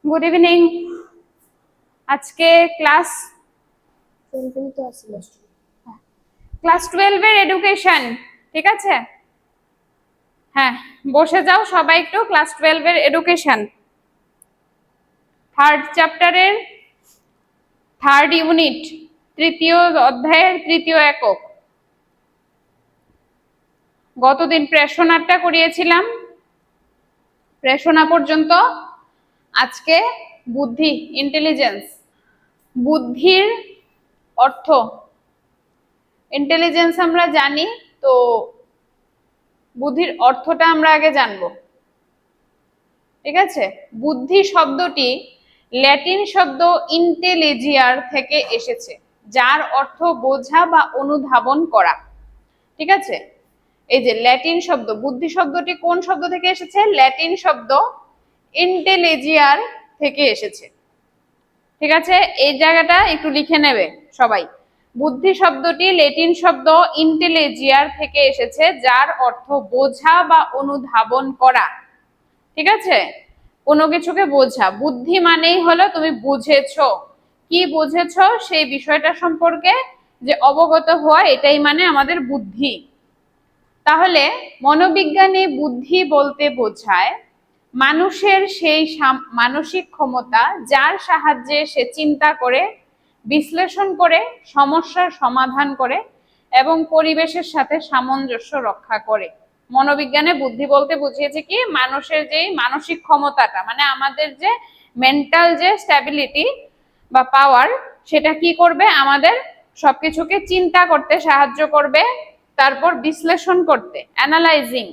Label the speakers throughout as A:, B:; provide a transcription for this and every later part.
A: Good evening. আজকে class 12 এর education, ঠিক আছে? হ্যাঁ, বসে যাও সবাই একটু। ক্লাস 12 এর এডুকেশন, থার্ড চ্যাপ্টারের থার্ড ইউনিট, তৃতীয় অধ্যায়ের তৃতীয় একক। গতদিন প্রেষণাটা করিয়েছিলাম, প্রেষণা পর্যন্ত। আজকে বুদ্ধি, ইন্টেলিজেন্স। বুদ্ধির অর্থ, ইন্টেলিজেন্স আমরা জানি, তো বুদ্ধির অর্থটা আমরা আগে জানবো, ঠিক আছে? বুদ্ধি শব্দটি ল্যাটিন শব্দ ইন্টেলিজিয়ার থেকে এসেছে, যার অর্থ বোঝা বা অনুধাবন করা, ঠিক আছে? এই যে ল্যাটিন শব্দ, বুদ্ধি শব্দটি কোন শব্দ থেকে এসেছে? ল্যাটিন শব্দ ইন্টেলিজিয়ার থেকে এসেছে, ঠিক আছে? এই জায়গাটা একটু লিখে নেবে সবাই। বুদ্ধি শব্দটি ল্যাটিন শব্দ ইন্টেলিজিয়ার থেকে এসেছে, যার অর্থ বোঝা বা অনুধাবন করা, ঠিক আছে? কোনো কিছুকে বোঝা। বুদ্ধি মানেই হলো তুমি বুঝেছো, কি বুঝেছো সেই বিষয়টা সম্পর্কে যে অবগত হওয়া, এটাই মানে আমাদের বুদ্ধি। তাহলে মনোবিজ্ঞানে বুদ্ধি বলতে বোঝায় মানুষের সেই মানসিক ক্ষমতা যার সাহায্যে সে চিন্তা করে, বিশ্লেষণ করে, সমস্যার সমাধান করে এবং পরিবেশের সাথে সামঞ্জস্য রক্ষা করে। মনোবিজ্ঞানে বুদ্ধি বলতে বুঝিয়েছে কি, মানুষের যে মানসিক ক্ষমতাটা, মানে আমাদের যে মেন্টাল যে স্ট্যাবিলিটি বা পাওয়ার, সেটা কি করবে? আমাদের সবকিছুকে চিন্তা করতে সাহায্য করবে, তারপর বিশ্লেষণ করতে, অ্যানালাইজিং,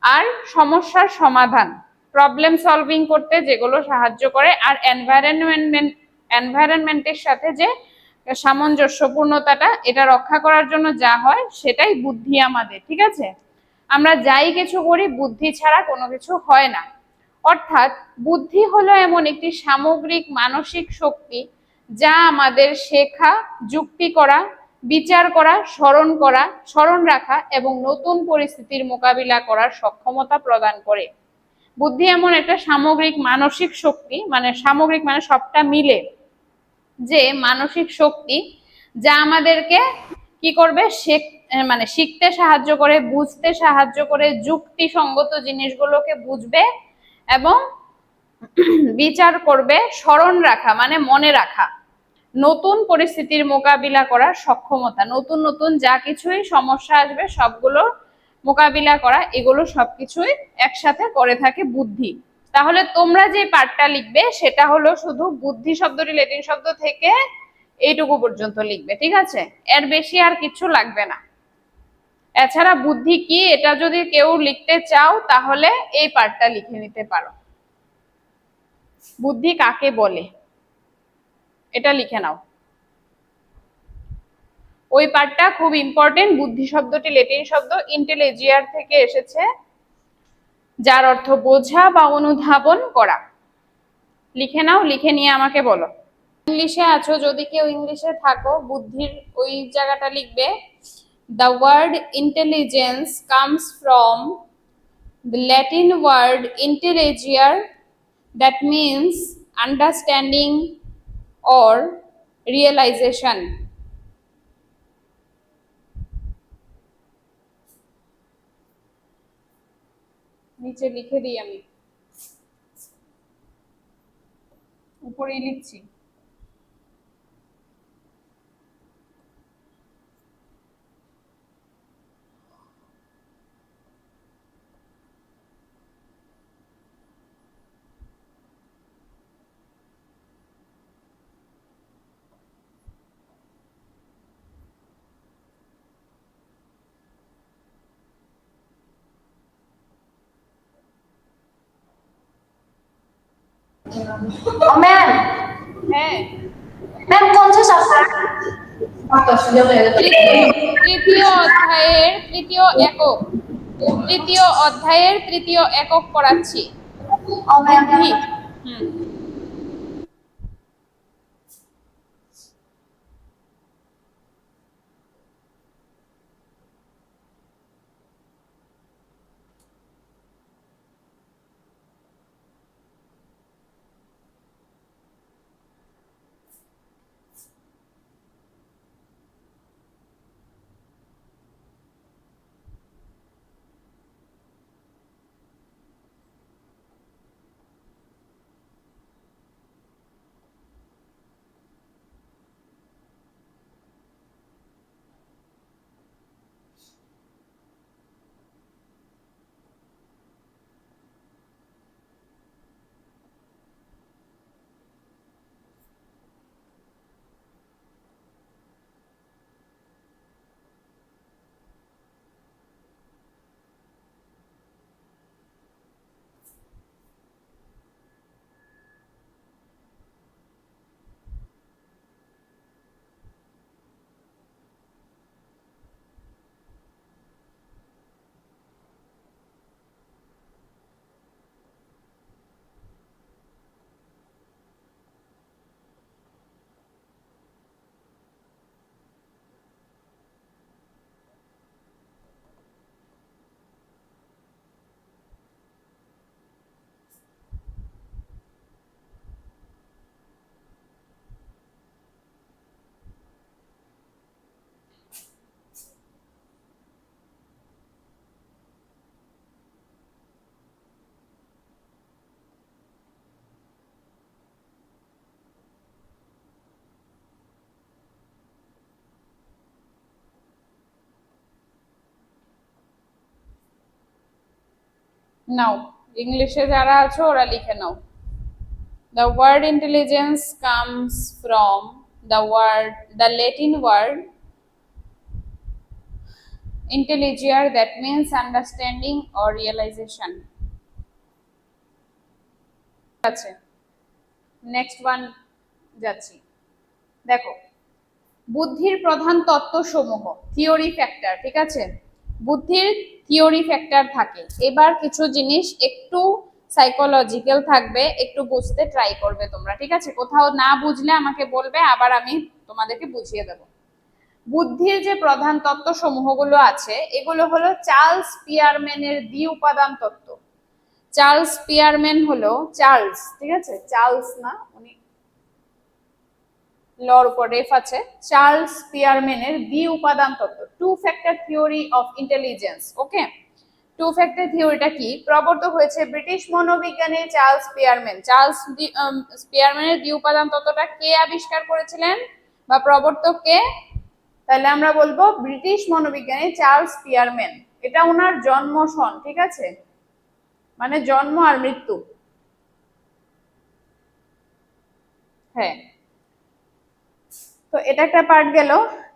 A: আর সমস্যার সমাধান, প্রবলেম সলভিং করতে যেগুলো সাহায্য করে, আর এনভায়রনমেন্টের সাথে যে সামঞ্জস্যপূর্ণতাটা, এটা রক্ষা করার জন্য যা হয় সেটাই বুদ্ধি আমাদের, ঠিক আছে? আমরা যাই কিছু করি বুদ্ধি ছাড়া কোনো কিছু হয় না। অর্থাৎ বুদ্ধি হলো এমন একটি সামগ্রিক মানসিক শক্তি যা আমাদের শেখা, যুক্তি করা, বিচার করা, স্মরণ রাখা এবং নতুন পরিস্থিতির মোকাবিলা করার সক্ষমতা প্রদান করে। বুদ্ধি এমন একটা সামগ্রিক মানসিক শক্তি, মানে সামগ্রিক মানে সবটা মিলে যে মানসিক শক্তি, যা আমাদেরকে কি করবে? মানে শিখতে সাহায্য করে, বুঝতে সাহায্য করে, যুক্তিসঙ্গত জিনিসগুলোকে বুঝবে এবং বিচার করবে, স্মরণ রাখা মানে মনে রাখা, নতুন পরিস্থিতির মোকাবিলা করার সক্ষমতা, নতুন নতুন যা কিছুই সমস্যা আসবে সবগুলোর মোকাবিলা করা, এগুলো সবকিছুই একসাথে করে থাকে বুদ্ধি। তাহলে তোমরা যে পার্টটা লিখবে সেটা হলো শুধু বুদ্ধি শব্দটি ল্যাটিন শব্দ থেকে এইটুকু পর্যন্ত লিখবে, ঠিক আছে? এর বেশি আর কিছু লাগবে না। এছাড়া বুদ্ধি কি এটা যদি কেউ লিখতে চাও তাহলে এই পার্টটা লিখে নিতে পারো। বুদ্ধি কাকে বলে এটা লিখে নাও, ওই পার্টটা খুব ইম্পর্টেন্ট। বুদ্ধি শব্দটি ল্যাটিন শব্দ ইন্টেলিজিয়ার থেকে এসেছে, যার অর্থ বোঝা বা অনুধাবন করা। লিখে নাও, লিখে নিয়ে আমাকে বলো। ইংলিশে আছো, যদি কেউ ইংলিশে থাকো, বুদ্ধির ওই জায়গাটা লিখবে, the word intelligence comes from the Latin word intelligere, that means understanding or realization. নিচে লিখে দিই, আমি উপরেই লিখছি।
B: ম্যাম,
A: হ্যাঁ
B: ম্যাম কোন চ্যাপ্টার?
A: তৃতীয় অধ্যায়ের তৃতীয় একক, তৃতীয় অধ্যায়ের তৃতীয় একক পড়াচ্ছি, বুদ্ধি। নাও ইংলিশে যারা আছো ওরা লিখে নাও। The word intelligence comes from the Latin word intelligere, that means understanding or realization. আছে নেক্সট ওয়ান যাচ্ছি। দেখো, বুদ্ধির প্রধান তত্ত্ব সমূহ, থিওরি ফ্যাক্টর, ঠিক আছে, বুদ্ধির থিওরি ফ্যাক্টর থাকে। এবার কিছু জিনিস একটু সাইকোলজিক্যাল থাকবে, একটু বুঝতে ট্রাই করবে তোমরা, ঠিক আছে, কোথাও না বুঝলে আমাকে বলবে, আবার আমি তোমাদেরকে বুঝিয়ে দেব। বুদ্ধির যে প্রধান তত্ত্ব সমূহগুলো আছে এগুলো হলো চার্লস পিয়ারম্যানের দ্বি উপাদান তত্ত্ব। চার্লস পিয়ারম্যান হলো চার্লস, ঠিক আছে, চার্লস না, উনি লর উপর রেফ আছে, চার্লস পিয়ারম্যানের দ্বি উপাদান তত্ত্ব, two factor theory of intelligence. Okay, two factor থিওরিটা কি? প্রবর্তক হয়েছে ব্রিটিশ মনোবিজ্ঞানী চার্লস পিয়ারম্যান। চার্লস পিয়ারম্যানের দ্বি উপাদান তত্ত্বটা কে আবিষ্কার করেছিলেন বা প্রবর্তক কে? তাহলে আমরা বলবো ব্রিটিশ মনোবিজ্ঞানী চার্লস পিয়ারম্যান। এটা ওনার জন্ম সন, ঠিক আছে, মানে জন্ম আর মৃত্যু। হ্যাঁ, তো এটা একটা পার্ট গেল।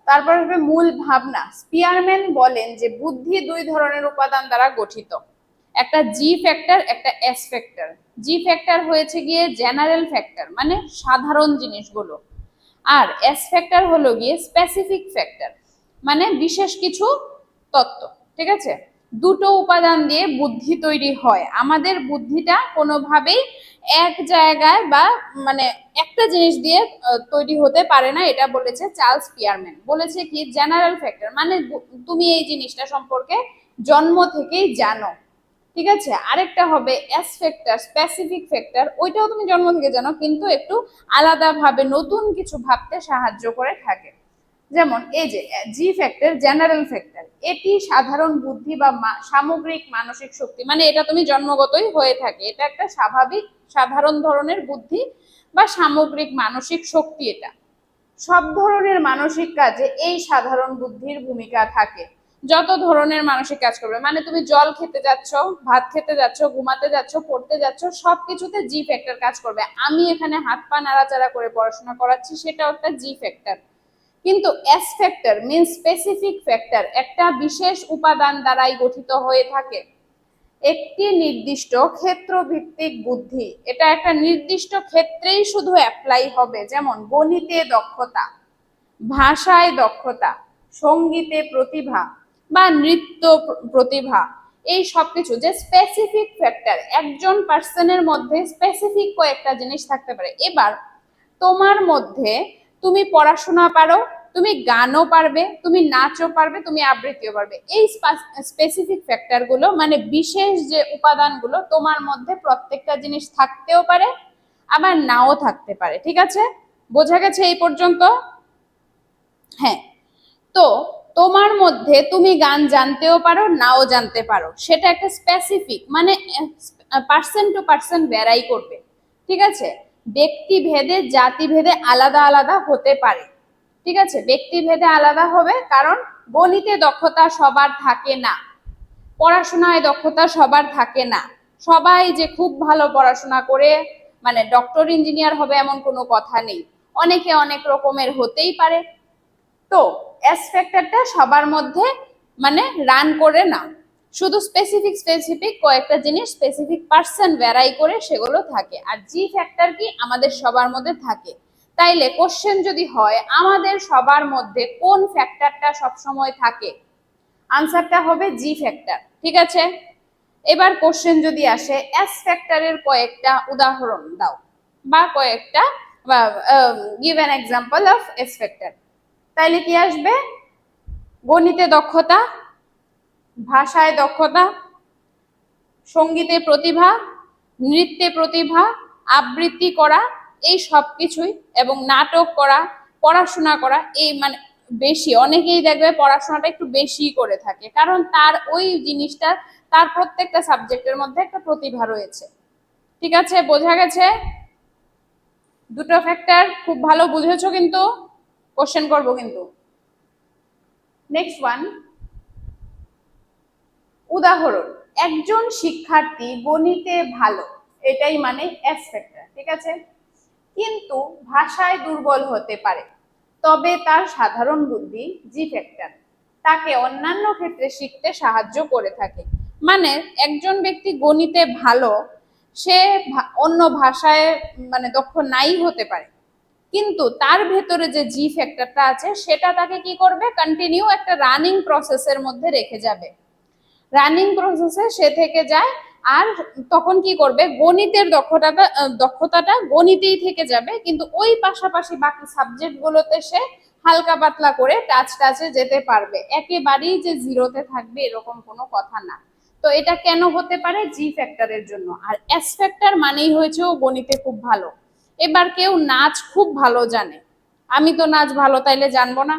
A: তারপর আসবে মূল ভাবনা। স্পিয়ারম্যান বলেন যে বুদ্ধি দুই ধরনের উপাদান দ্বারা গঠিত, একটা জি ফ্যাক্টর, একটা এস ফ্যাক্টর। জি ফ্যাক্টর হয়েছে গিয়ে জেনারেল ফ্যাক্টর, মানে সাধারণ জিনিসগুলো, আর এস ফ্যাক্টর হলো গিয়ে স্পেসিফিক ফ্যাক্টর, মানে বিশেষ কিছু তত্ত্ব, ঠিক আছে। দুটো উপাদান দিয়ে বুদ্ধি তৈরি হয়। আমাদের বুদ্ধিটা কোনোভাবেই এক জায়গায় বা মানে একটা জিনিস দিয়ে তৈরি হতে পারে না, এটা বলেছে চার্লস পিয়ারম্যান। বলেছে কি জেনারেল ফ্যাক্টর, মানে তুমি এই জিনিসটা সম্পর্কে জন্ম থেকেই জানো, ঠিক আছে। আরেকটা হবে এস ফ্যাক্টর, স্পেসিফিক ফ্যাক্টর, ওইটাও তুমি জন্ম থেকে জানো কিন্তু একটু আলাদাভাবে নতুন কিছু ভাবতে সাহায্য করে থাকে। যেমন এই যে জি ফ্যাক্টর, জেনারেল ফ্যাক্টর, এটি সাধারণ বুদ্ধি বা সামগ্রিক মানসিক শক্তি, মানে এটা তুমি জন্মগতই হয়ে থাকে, এটা একটা স্বাভাবিক সাধারণ ধরনের বুদ্ধি বা সামগ্রিক মানসিক শক্তি। এটা সব ধরনের মানসিক কাজে এই সাধারণ বুদ্ধির ভূমিকা থাকে। যত ধরনের মানসিক কাজ করবে, মানে তুমি জল খেতে যাচ্ছ, ভাত খেতে যাচ্ছ, ঘুমাতে যাচ্ছ, পড়তে যাচ্ছ, সবকিছুতে জি ফ্যাক্টর কাজ করবে। আমি এখানে হাত পা নাড়াচাড়া করে পড়াশোনা করাচ্ছি, সেটাও একটা জি ফ্যাক্টর। কিন্তু S factor means specific factor, একটা বিশেষ উপাদান দ্বারাই গঠিত হয়ে থাকে। একটি নির্দিষ্ট ক্ষেত্র ভিত্তিক বুদ্ধি, এটা একটা নির্দিষ্ট ক্ষেত্রেই শুধু অ্যাপ্লাই হবে, যেমন গণিতে দক্ষতা, ভাষায় দক্ষতা, সঙ্গীতে প্রতিভা বা নৃত্য প্রতিভা, এই সবকিছু যে স্পেসিফিক ফ্যাক্টর, একজন পার্সনের মধ্যে স্পেসিফিক কয়েকটা জিনিস থাকতে পারে। এবার তোমার মধ্যে তুমি পড়াশোনা পারো, তুমি গানও পারবে, তুমি নাচও পারবে, তুমি আবৃত্তিও পারবে, এই স্পেসিফিক ফ্যাক্টর গুলো মানে বিশেষ যে উপাদানগুলো তোমার মধ্যে প্রত্যেকটা জিনিস থাকতেও পারে আবার নাও থাকতে পারে, ঠিক আছে, বোঝা গেছে এই পর্যন্ত? হ্যাঁ, তো তোমার মধ্যে তুমি গান জানতেও পারো নাও জানতে পারো, সেটা একটা স্পেসিফিক, মানে পার্সন টু পার্সন ভ্যারাই করবে, ঠিক আছে, ব্যক্তি ভেদে জাতি ভেদে আলাদা আলাদা হতে পারে, ঠিক আছে, ব্যক্তি ভেদে আলাদা হবে, কারণ গণিতে দক্ষতা সবার থাকে না, পড়াশোনায় দক্ষতা সবার থাকে না, সবাই যে খুব ভালো পড়াশোনা করে মানে ডক্টর ইঞ্জিনিয়ার হবে এমন কোনো কথা নেই, অনেকে অনেক রকমের হতেই পারে। তো এস ফ্যাক্টরটা সবার মধ্যে মানে রান করে না, শুধু স্পেসিফিক কয়েকটা জিনিস স্পেসিফিক পার্সন ভ্যারাই করে সেগুলো থাকে। আর জি ফ্যাক্টর কি আমাদের সবার মধ্যে থাকে। তাইলে কোশ্চেন যদি হয় আমাদের সবার মধ্যে কোন ফ্যাক্টরটা সবসময় থাকে, আনসারটা হবে জি ফ্যাক্টর, ঠিক আছে। এবার কোশ্চেন যদি আসে এস ফ্যাক্টরের কয়েকটা উদাহরণ দাও বা কয়েকটা give an example of S factor, তাইলে কি আসবে? গণিতে দক্ষতা, ভাষায় দক্ষতা, সঙ্গীতে প্রতিভা, নৃত্যে প্রতিভা, আবৃত্তি করা, এই সব কিছুই, এবং নাটক করা, পড়াশোনা করা, এই মানে বেশি, অনেকেই দেখবে পড়াশোনাটা একটু বেশি করে থাকে, কারণ তার ওই জিনিসটা, তার প্রত্যেকটা সাবজেক্টের মধ্যে একটা প্রতিভা রয়েছে, ঠিক আছে, বোঝা গেছে? দুটো ফ্যাক্টর খুব ভালো বুঝেছো কিন্তু, কোশ্চেন করবো কিন্তু। নেক্সট ওয়ান, উদাহরণ, একজন শিক্ষার্থী গণিতে ভালো, এটাই মানে এস ফ্যাক্টর, ঠিক আছে, কিন্তু ভাষায় দুর্বল হতে পারে, তবে তার সাধারণ বুদ্ধি জি ফ্যাক্টর তাকে অন্যান্য ক্ষেত্রে শিখতে সাহায্য করে থাকে। মানে একজন ব্যক্তি গণিতে ভালো, সে অন্য ভাষায় মানে দক্ষ নাই হতে পারে, কিন্তু তার ভেতরে যে জি ফ্যাক্টরটা আছে সেটা তাকে কি করবে, কন্টিনিউ একটা রানিং প্রসেসের মধ্যে রেখে যাবে, রানিং প্রসেসে সে থেকে যায়। আর তখন কি করবে, গণিতের দক্ষতাটা গণিতেই থেকে যাবে, কিন্তু ওই পাশাপাশি বাকি সাবজেক্ট গুলোতে সে হালকা পাতলা করে টাচে যেতে পারবে, একেবারেই যে জিরোতে থাকবে এরকম কোনো কথা না। তো এটা কেন হতে পারে, জি ফ্যাক্টরের জন্য। আর এস ফ্যাক্টর মানেই হয়েছে ও গণিতে খুব ভালো। এবার কেউ নাচ খুব ভালো জানে, আমি তো নাচ ভালো তাইলে জানবো না,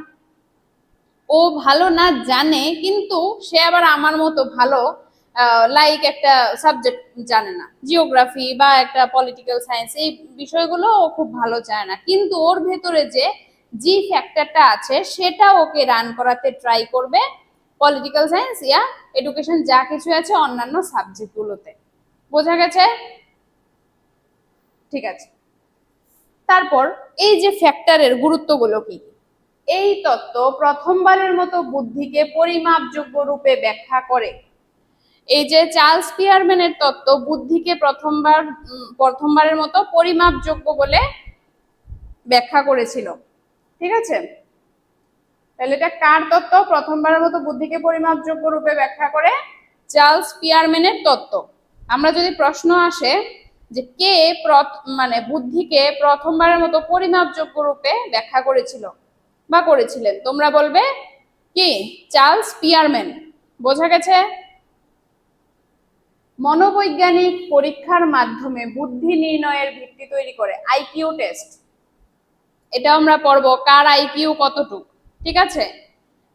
A: ও ভালো নাচ জানে কিন্তু সে আবার আমার মতো ভালো লাইক একটা সাবজেক্ট জানে না, জিওগ্রাফি বা একটা পলিটিক্যাল সায়েন্স, এই বিষয়গুলো ও খুব ভালো জানে না, কিন্তু ওর ভেতরে যে জি ফ্যাক্টরটা আছে সেটা ওকে রান করাতে ট্রাই করবে পলিটিক্যাল সায়েন্স ইয়া এডুকেশন যা কিছু আছে অন্যান্য সাবজেক্ট গুলোতে। বোঝা গেছে? ঠিক আছে। তারপর এই যে ফ্যাক্টরের গুরুত্বগুলো কি, এই তত্ত্ব প্রথমবারের মতো বুদ্ধিকে পরিমাপযোগ্য রূপে ব্যাখ্যা করে। এই যে চার্লস পিয়ারম্যানের তত্ত্ব বুদ্ধিকে প্রথমবারের মতো পরিমাপযোগ্য বলে ব্যাখ্যা করেছিল, ঠিক আছে। তাহলে এটা কার তত্ত্ব প্রথমবারের মতো বুদ্ধিকে পরিমাপযোগ্য রূপে ব্যাখ্যা করে, চার্লস পিয়ারম্যানের তত্ত্ব। আমরা যদি প্রশ্ন আসে যে কে মানে বুদ্ধিকে প্রথমবারের মতো পরিমাপযোগ্য রূপে ব্যাখ্যা করেছিল বা করেছিলেন, তোমরা বলবে কি চার্লস পিয়ারম্যান। বোঝা গেছে? মনোবৈজ্ঞানিক পরীক্ষার মাধ্যমে বুদ্ধি নির্ণয়ের ভিত্তি তৈরি করে, আইকিউ টেস্ট, এটা আমরা পড়বো কার আইকিউ কতটুক, ঠিক আছে।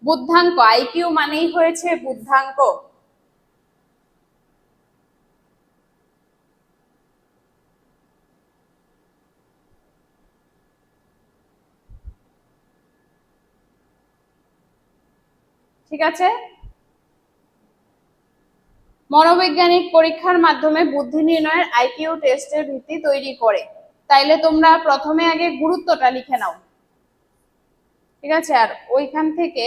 A: বুদ্ধাঙ্ক, আইকিউ মানেই হয়েছে বুদ্ধাঙ্ক। ঠিক আছে, মনোবৈজ্ঞানিক পরীক্ষার মাধ্যমে বুদ্ধি নির্ণয়ের আইকিউ টেস্টের ভিত্তি তৈরি করে। তাইলে তোমরা প্রথমে আগে গুরুত্বটা লিখে নাও, ঠিক আছে, আর ওইখান থেকে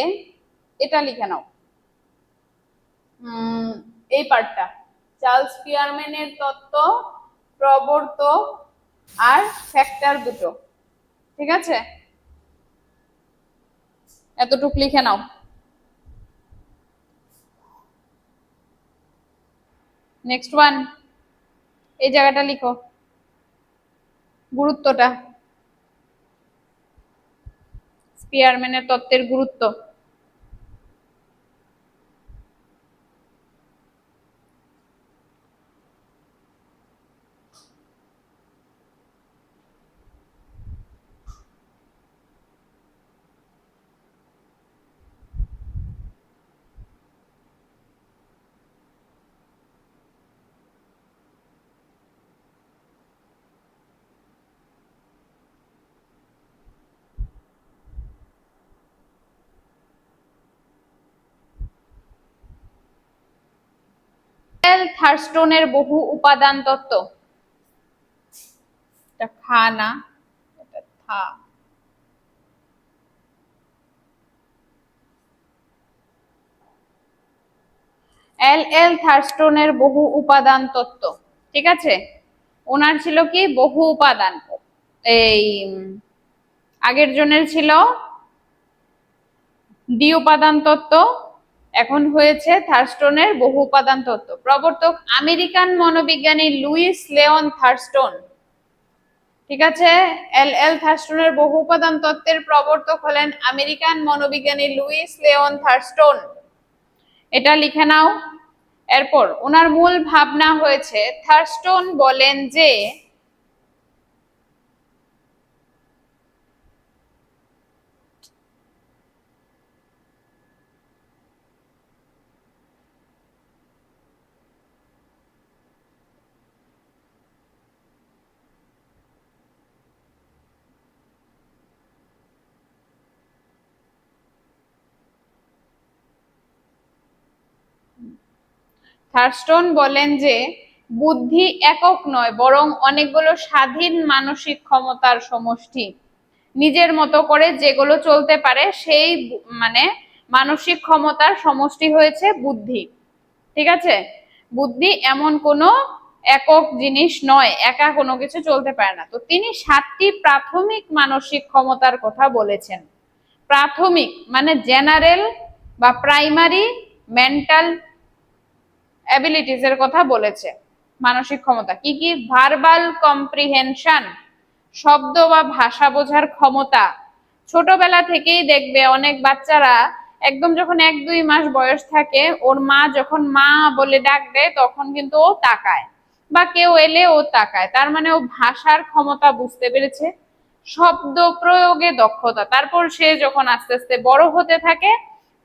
A: এটা লিখে নাও, এই পার্টটা চার্লস পিয়ারম্যানের তত্ত্ব, প্রবর্তক আর ফ্যাক্টর দুটো, ঠিক আছে, এতটুক লিখে নাও। নেক্সট ওয়ান, এই জায়গাটা লিখো গুরুত্বটা, স্পিয়ারম্যানের তত্ত্বের গুরুত্ব। থার্স্টনের বহু উপাদান তত্ত্ব, এটা খা না, এটা থা। এল থার্স্টনের বহু উপাদান তত্ত্ব, ঠিক আছে। ওনার ছিল কি বহু উপাদান, এই আগের জনের ছিল দ্বি উপাদান তত্ত্ব, এখন হয়েছে থার্স্টনের বহু উপাদান তত্ত্ব। প্রবর্তক আমেরিকান মনোবিজ্ঞানী লুইস লিওন থার্স্টন, ঠিক আছে। এল থার্স্টনের বহু উপাদান তত্ত্বের প্রবর্তক হলেন আমেরিকান মনোবিজ্ঞানী লুইস লিওন থার্স্টন, এটা লিখে নাও। এরপর ওনার মূল ভাবনা হয়েছে, থার্স্টন বলেন যে থার্স্টন বলেন যে বুদ্ধি একক নয়, বরং অনেকগুলো স্বাধীন মানসিক ক্ষমতার সমষ্টি। নিজের মতো করে যেগুলো চলতে পারে সেই মানে মানসিক ক্ষমতার সমষ্টি হয়েছে বুদ্ধি। ঠিক আছে, বুদ্ধি এমন কোনো একক জিনিস নয়, একা কোনো কিছু চলতে পারে না। তো তিনি 7টি প্রাথমিক মানসিক ক্ষমতার কথা বলেছেন। প্রাথমিক মানে জেনারেল বা প্রাইমারি মেন্টাল অ্যাবিলিটিস এর কথা বলেছে। মানসিক ক্ষমতা কি কি? ভার্বাল কম্প্রিহেনশন, শব্দ বা ভাষা বোঝার ক্ষমতা। ছোটবেলা থেকেই দেখবে অনেক বাচ্চারা একদম যখন 1-2 মাস বয়স থাকে, ওর মা যখন মা বলে ডাক দেয় তখন কিন্তু ও তাকায়, বা কেউ এলে ও তাকায়, তার মানে ও ভাষার ক্ষমতা বুঝতে পেরেছে। শব্দ প্রয়োগে দক্ষতা, তারপর সে যখন আস্তে আস্তে বড় হতে থাকে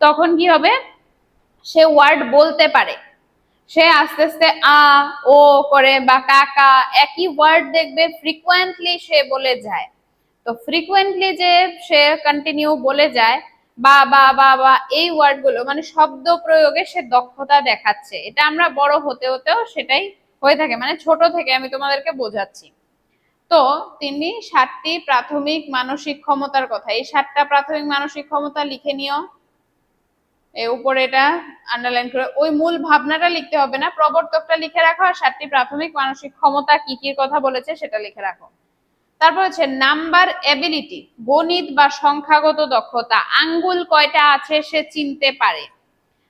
A: তখন কি হবে? সে ওয়ার্ড বলতে পারে, সে আস্তে আস্তে আ ও করে বা কাকা, একই ওয়ার্ড দেখবে ফ্রিকোয়েন্টলি সে বলে যায়। তো ফ্রিকোয়েন্টলি যে সে কন্টিনিউ বলে যায় বা বা বা বা এই ওয়ার্ড গুলো মানে শব্দ প্রয়োগে সে দক্ষতা দেখাচ্ছে। এটা আমরা বড় হতে হতেও সেটাই হয়ে থাকে, মানে ছোট থেকে আমি তোমাদেরকে বোঝাচ্ছি। তো তিনি 7টি প্রাথমিক মানসিক ক্ষমতার কথা, এই 7টা প্রাথমিক মানসিক ক্ষমতা লিখে নিও। উপরে এটা আন্ডারলাইন করে ওই মূল ভাবনাটা লিখতে হবে না, প্রবর্তকটা লিখে রাখো, আর 7টি প্রাথমিক মানসিক ক্ষমতা কি কি কথা বলেছে সেটা লিখে রাখো। তারপর হচ্ছে নাম্বার এবিলিটি, গণিত বা সংখ্যাগত দক্ষতা। আঙ্গুল কয়টা আছে সে চিনতে পারে,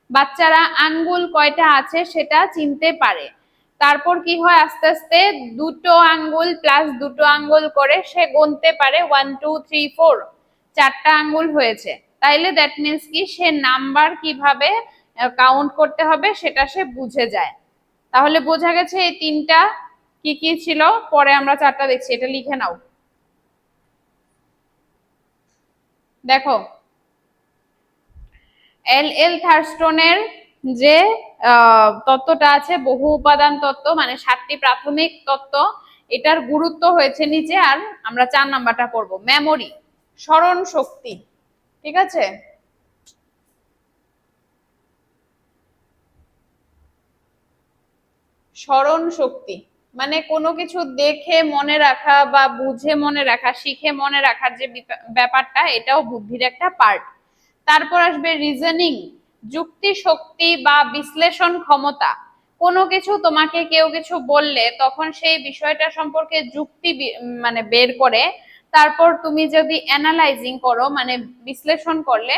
A: বাচ্চারা আঙ্গুল কয়টা আছে সেটা চিনতে পারে। তারপর কি হয়, আস্তে আস্তে 2টো আঙ্গুল প্লাস 2টো আঙ্গুল করে সে গুনতে পারে, 1 2 3 4, 4টা আঙ্গুল হয়েছে। তাইলে দ্যাট মিন্স কি, সে নাম্বার কিভাবে কাউন্ট করতে হবে সেটা সে বুঝে যায়। তাহলে বোঝা গেছে এই 3টা কি কি ছিল। পরে আমরা 4টা দেখছি, এটা লিখে নাও। দেখো, এল থার্স্টনের যে তত্ত্বটা আছে বহু উপাদান তত্ত্ব, মানে 7টি প্রাথমিক তত্ত্ব, এটার গুরুত্ব হয়েছে নিচে। আর আমরা 4 নাম্বারটা পড়বো, মেমোরি, স্মরণ শক্তি। ঠিক আছে, স্মরণ শক্তি মানে কোনো কিছু দেখে মনে রাখা বা বুঝে মনে রাখা, শিখে মনে রাখার যে ব্যাপারটা, এটাও বুদ্ধির একটা পার্ট। তারপর আসবে রিজনিং, যুক্তি শক্তি বা বিশ্লেষণ ক্ষমতা। কোনো কিছু তোমাকে কেউ কিছু বললে তখন সেই বিষয়টা সম্পর্কে যুক্তি মানে বের করে তারপর তুমি যদি অ্যানালাইজিং করো মানে বিশ্লেষণ করলে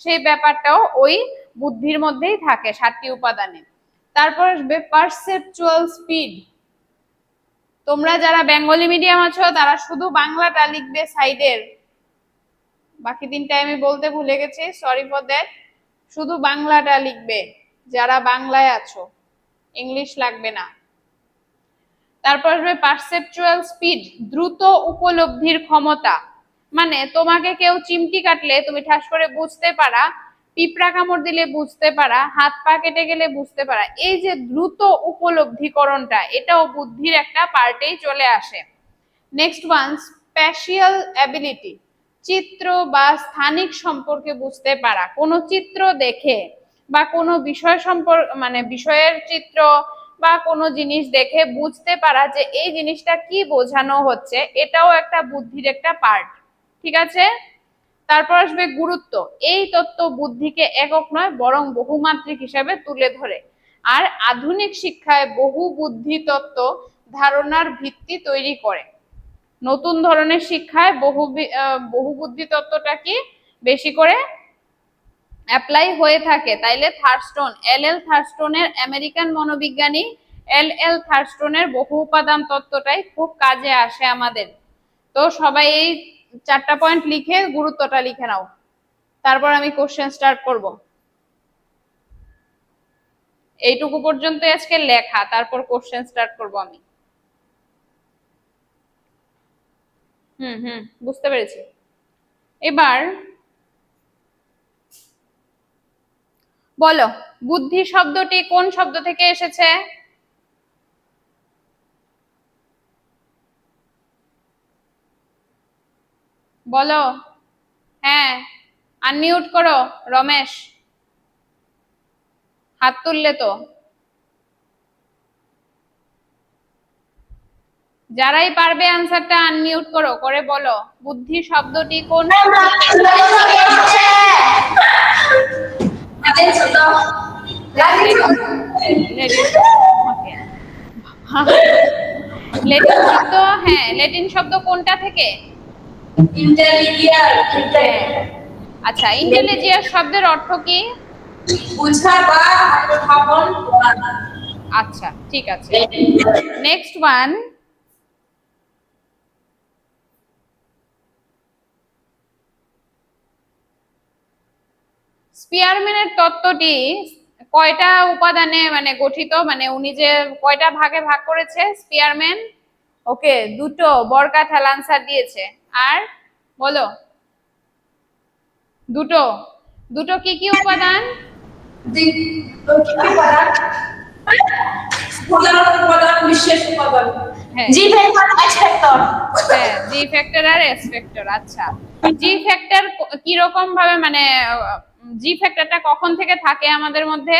A: সেই ব্যাপারটাও ওই বুদ্ধির মধ্যেই থাকে 7টি উপাদানে। তারপর আসবে পারসেপচুয়াল স্পিড। তোমরা যারা বেঙ্গলি মিডিয়াম আছো তারা শুধু বাংলাটা লিখবে সাইডের, বাকি 3টা আমি বলতে ভুলে গেছি, সরি ফর দ্যাট। শুধু বাংলাটা লিখবে যারা বাংলায় আছো, ইংলিশ লাগবে না। তারপর আসবে পারসেপচুয়াল স্পিড, দ্রুত উপলব্ধির ক্ষমতা। মানে তোমাকে কেউ চিমটি কাটলে তুমি ঠাস করে বুঝতে পারা, পিঁপড়া কামড় দিলে বুঝতে পারা, হাত পা কেটে গেলে বুঝতে পারা, এই যে দ্রুত উপলব্ধিকরণটা, এটাও বুদ্ধির একটা পার্টেই চলে আসে। নেক্সট ওয়ান, স্প্যাশিয়াল অ্যাবিলিটি, চিত্র বা স্থানিক সম্পর্কে বুঝতে পারা। কোনো চিত্র দেখে বা কোনো বিষয় সম্পর্ক মানে বিষয়ের চিত্র বা কোনো জিনিস দেখে বুঝতে পারা যে এই জিনিসটা কি বোঝানো হচ্ছে, এটাও একটা বুদ্ধির একটা পার্ট। ঠিক আছে, তারপর আসবে গুরুত্ব। এই তত্ত্ব বুদ্ধিকে একক নয় বরং বহুমাত্রিক হিসাবে তুলে ধরে। আর আধুনিক শিক্ষায় বহু বুদ্ধি তত্ত্ব ধারণার ভিত্তি তৈরি করে। নতুন ধরনের শিক্ষায় বহু বুদ্ধি তত্ত্বটা কি বেশি করে অ্যাপ্লাই হয়ে থাকে। তাইলে থার্স্টন, এল থার্স্টনের, আমেরিকান মনোবিজ্ঞানী এল থার্স্টনের বহু উপাদান তত্ত্বটাই খুব কাজে আসে আমাদের। তো সবাই এই 4টা পয়েন্ট লিখে গুরুত্বটা লিখে নাও, তারপর আমি কোশ্চেন স্টার্ট করব। এইটুকু পর্যন্ত আজকে লেখা, তারপর কোশ্চেন স্টার্ট করব আমি। বুঝতে পেরেছি। এবার বলো, বুদ্ধি শব্দটি কোন শব্দ থেকে এসেছে? বলো। হ্যাঁ, আনমিউট করো রমেশ, হাত তুললে তো। যারাই পারবে আনসারটা আনমিউট করো, করে বলো বুদ্ধি শব্দটি কোন ল্যাটিন শব্দ, হ্যাঁ ল্যাটিন শব্দ কোনটা থেকে? আচ্ছা, ইন্টেলিজিয়াস শব্দের অর্থ কি?
B: বুঝা বা অনুধাবন করা।
A: আচ্ছা ঠিক আছে, নেক্সট ওয়ান। স্পিয়ারম্যানের তত্ত্বটি কয়টা উপাদানে মানে গঠিত, মানে উনি যে কয়টা ভাগে ভাগ করেছে স্পিয়ারম্যান? ওকে, দুটো, বরকাঠাল আনসার দিয়েছে। আর বলো দুটো, দুটো কি কি উপাদান?
B: বিশেষ উপাদান।
A: হ্যাঁ
B: জি ফ্যাক্টর, এক্স ফ্যাক্টর।
A: হ্যাঁ, জি ফ্যাক্টর আর এস ফ্যাক্টর। আচ্ছা, জি ফ্যাক্টর কি রকম ভাবে মানে জি ফ্যাক্টরটা কখন থেকে থাকে আমাদের মধ্যে?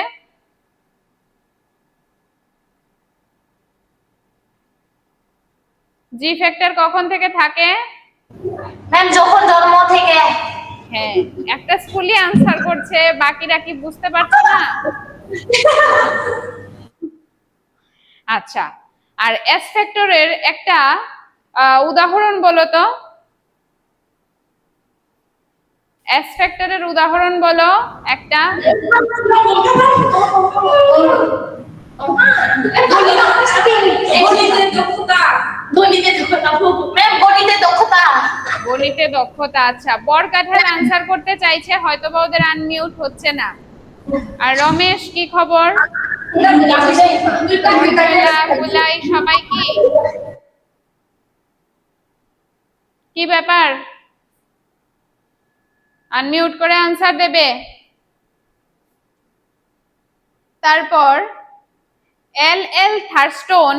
A: জি ফ্যাক্টর কখন থেকে থাকে?
B: ম্যাম যখন জন্ম থেকে।
A: হ্যাঁ, একটা স্কুলই আনসার করছে, বাকিরা কি বুঝতে পারছে না? আচ্ছা, আর এস ফ্যাক্টরের একটা উদাহরণ বলো তো, এস ফ্যাক্টরের উদাহরণ বলো একটা। গণিতে দক্ষতা। আচ্ছা, বরকাঠাল আনসার করতে চাইছে, হয়তো বা ওদের আনমিউট হচ্ছে না। আর রমেশ কি খবর? বুলাই সবাই কি ব্যাপার? আনমিউট করে আনসার দেবে। তারপর এল এল থার্স্টোন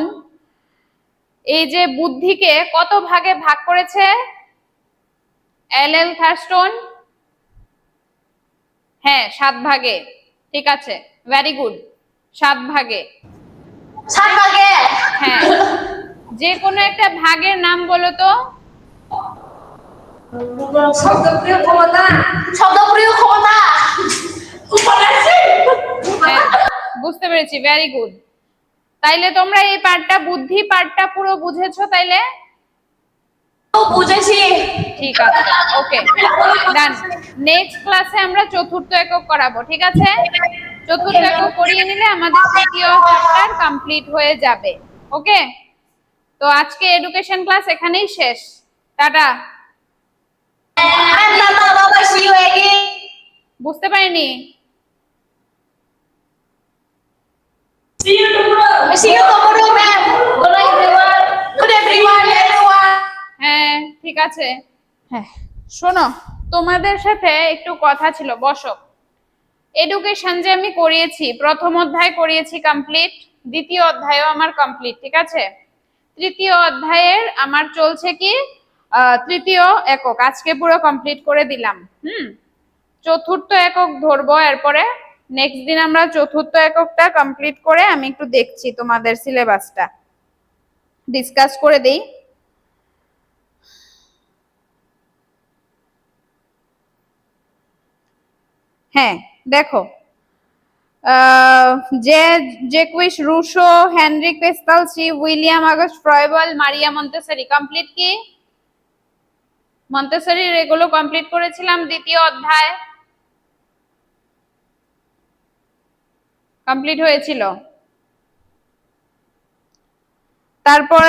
A: এই যে বুদ্ধিকে কত ভাগে ভাগ করেছে? এল এল থার্স্টোন, হ্যাঁ 7 ভাগে। ঠিক আছে, ভেরি গুড, 7 ভাগে।
B: 7 ভাগে?
A: হ্যাঁ, যে কোনো একটা ভাগের নাম বলো তো।
B: শব্দপ্রিয় ক্ষমতা। শব্দপ্রিয় ক্ষমতা।
A: হ্যাঁ, বুঝতে পেরেছি, ভেরি গুড। তাইলে তোমরা এই পার্টটা, বুদ্ধি পার্টটা পুরো বুঝেছো তাইলে?
B: বুঝেছি।
A: ঠিক আছে, ওকে ডান। নেক্সট ক্লাসে আমরা চতুর্থ একক করাবো, ঠিক আছে? চতুর্থ একক করিয়ে নিলে আমাদের তৃতীয় চ্যাপ্টার কমপ্লিট হয়ে যাবে। ওকে, তো আজকে এডুকেশন ক্লাস এখানেই শেষ। টাটা। বুঝতে পারিনি? হ্যাঁ ঠিক আছে। হ্যাঁ শোনো, তোমাদের সাথে একটু কথা ছিল, বসো। এডুকেশন যে আমি করিয়েছি, প্রথম অধ্যায় করিয়েছি কমপ্লিট, দ্বিতীয় অধ্যায়ও আমার কমপ্লিট, ঠিক আছে? তৃতীয় অধ্যায়ের আমার চলছে কি তৃতীয় একক, আজকে পুরো কমপ্লিট করে দিলাম। চতুর্থ একক ধরবো, এরপরে নেক্সট দিন আমরা চতুর্থ এককটা কমপ্লিট করে আমি একটু দেখছি তোমাদের সিলেবাসটা, ডিসকাস করে দেই। হ্যাঁ দেখো, Jacques Rousseau, Heinrich Pestalozzi, William August Froebel, Maria Montessori, complete কি? মন্তেসরির এগুলো কমপ্লিট করেছিলাম, দ্বিতীয় অধ্যায় কমপ্লিট হয়েছিল। তারপর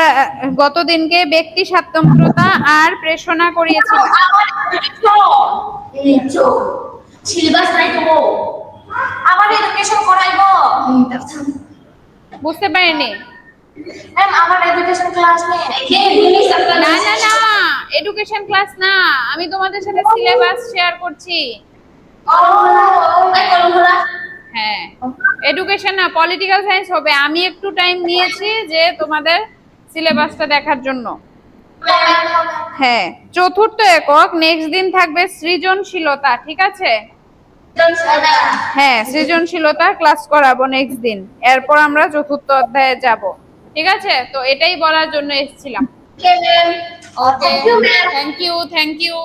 A: গতদিনকে ব্যক্তি স্বাতন্ত্রতা আর প্রেষণা করিয়েছিল। বুঝতে পারিনি? না না না, এডুকেশন ক্লাস না, আমি তোমাদের সাথে সিলেবাস শেয়ার করছি। হ্যাঁ, এডুকেশন না, পলিটিক্যাল সায়েন্স হবে। আমি একটু টাইম নিয়েছি যে তোমাদের সিলেবাসটা দেখার জন্য। হ্যাঁ, চতুর্থ একক নেক্সট দিন থাকবে সৃজনশীলতা, ঠিক আছে? হ্যাঁ, সৃজনশীলতা ক্লাস করাবো নেক্সট দিন, এরপর আমরা চতুর্থ অধ্যায়ে যাব। ঠিক আছে, তো এটাই বলার জন্য এসেছিলাম।
B: Okay, ma'am.
A: Okay,
B: Thank you, ma'am.
A: Thank you.